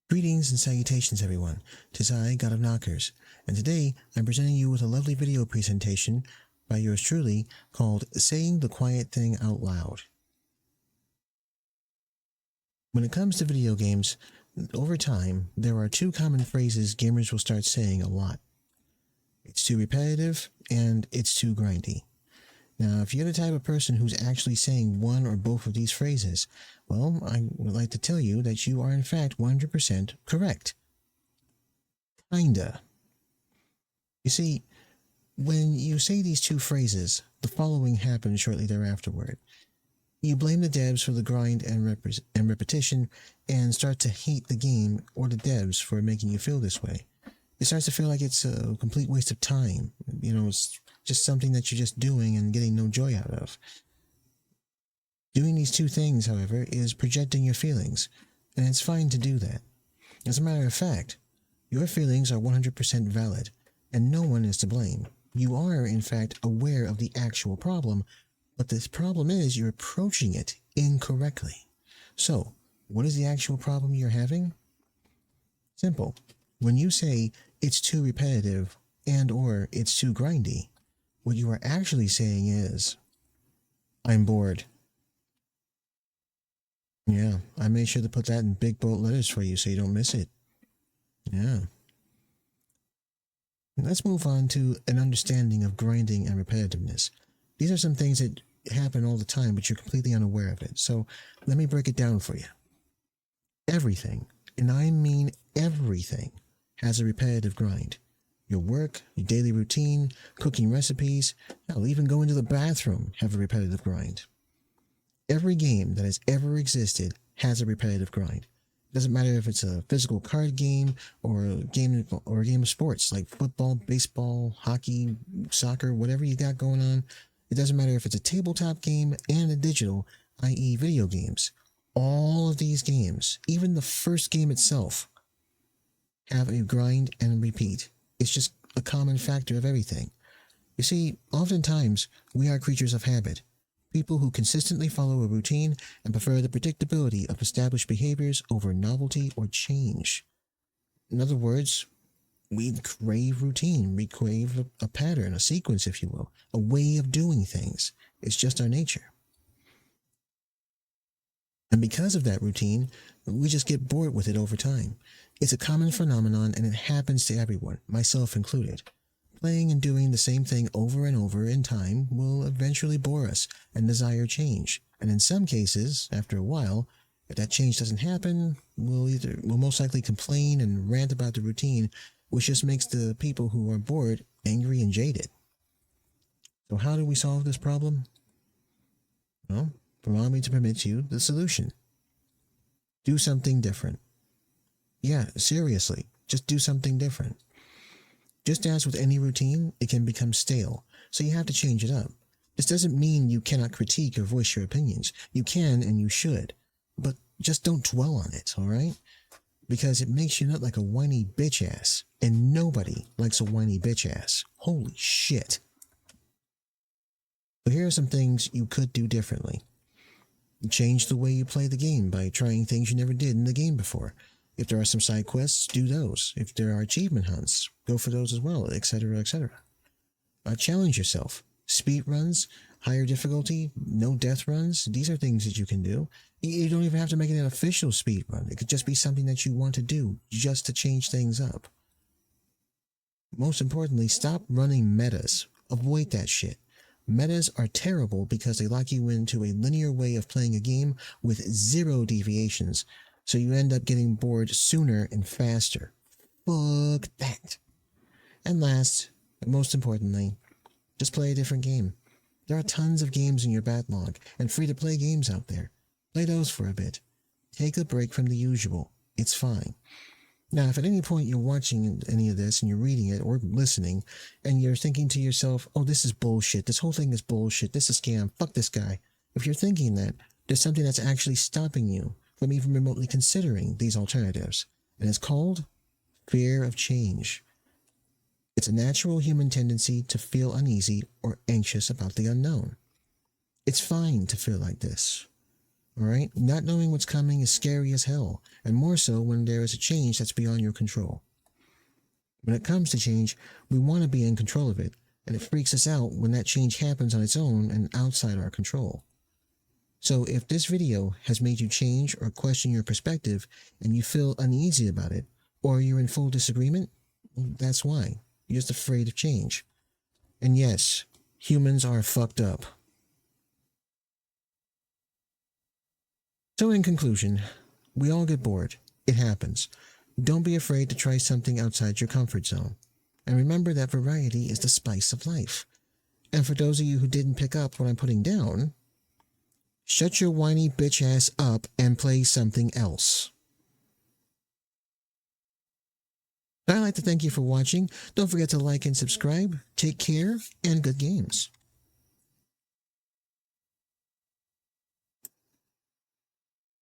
Greetings and salutations, everyone. 'Tis I, GodOfKnockers, and today I'm presenting you with a lovely video presentation by yours truly called Saying the Quiet Thing Out Loud. When it comes to video games, over time, there are two common phrases gamers will start saying a lot. It's too repetitive, and it's too grindy. Now, if you're the type of person who's actually saying one or both of these phrases, well, I would like to tell you that you are in fact 100% correct. Kinda. You see, when you say these two phrases, the following happens shortly thereafterward. You blame the devs for the grind and repetition and start to hate the game or the devs for making you feel this way. It starts to feel like it's a complete waste of time. It's just something that you're just doing and getting no joy out of. Doing these two things, however, is projecting your feelings, and it's fine to do that. As a matter of fact, your feelings are 100% valid, and no one is to blame. You are, in fact, aware of the actual problem, but this problem is you're approaching it incorrectly. So, what is the actual problem you're having? Simple. When you say, it's too repetitive and or it's too grindy, what you are actually saying is, I'm bored. Yeah, I made sure to put that in big bold letters for you so you don't miss it. Yeah. Let's move on to an understanding of grinding and repetitiveness. These are some things that happen all the time, but you're completely unaware of it. So let me break it down for you. Everything, and I mean everything, has a repetitive grind. Your work, your daily routine, cooking recipes, hell, even going to the bathroom have a repetitive grind. Every game that has ever existed has a repetitive grind. It doesn't matter if it's a physical card game or a game of sports like football, baseball, hockey, soccer, whatever you got going on. It doesn't matter if it's a tabletop game and a digital, i.e. video games. All of these games, even the first game itself, have a grind and repeat. It's just a common factor of everything. You see, oftentimes, we are creatures of habit. People who consistently follow a routine and prefer the predictability of established behaviors over novelty or change. In other words, we crave routine, we crave a pattern, a sequence, if you will, a way of doing things. It's just our nature. And because of that routine, we just get bored with it over time. It's a common phenomenon and it happens to everyone, myself included. Playing and doing the same thing over and over in time will eventually bore us and desire change. And in some cases, after a while, if that change doesn't happen, we'll most likely complain and rant about the routine, which just makes the people who are bored angry and jaded. So how do we solve this problem? Well, allow me to permit you the solution. Do something different. Yeah, seriously, just do something different. Just as with any routine, it can become stale, so you have to change it up. This doesn't mean you cannot critique or voice your opinions. You can and you should, but just don't dwell on it, alright? Because it makes you look like a whiny bitch ass, and nobody likes a whiny bitch ass. Holy shit. So here are some things you could do differently. Change the way you play the game by trying things you never did in the game before. If there are some side quests, do those. If there are achievement hunts, go for those as well, etc., etc. Challenge yourself. Speed runs, higher difficulty, no death runs. These are things that you can do. You don't even have to make it an official speed run. It could just be something that you want to do, just to change things up. Most importantly, stop running metas. Avoid that shit. Metas are terrible because they lock you into a linear way of playing a game with zero deviations, so you end up getting bored sooner and faster. Fuck that. And last, but most importantly, just play a different game. There are tons of games in your backlog and free-to-play games out there. Play those for a bit. Take a break from the usual. It's fine. Now, if at any point you're watching any of this and you're reading it or listening and you're thinking to yourself, oh, this is bullshit, this whole thing is bullshit, this is a scam, fuck this guy. If you're thinking that, there's something that's actually stopping you from even remotely considering these alternatives, and it's called fear of change. It's a natural human tendency to feel uneasy or anxious about the unknown. It's fine to feel like this. Alright? Not knowing what's coming is scary as hell, and more so when there is a change that's beyond your control. When it comes to change, we want to be in control of it, and it freaks us out when that change happens on its own and outside our control. So if this video has made you change or question your perspective and you feel uneasy about it, or you're in full disagreement, that's why. You're just afraid of change. And yes, humans are fucked up. So in conclusion, we all get bored. It happens. Don't be afraid to try something outside your comfort zone. And remember that variety is the spice of life. And for those of you who didn't pick up what I'm putting down, shut your whiny bitch ass up and play something else. I'd like to thank you for watching. Don't forget to like and subscribe. Take care and good games.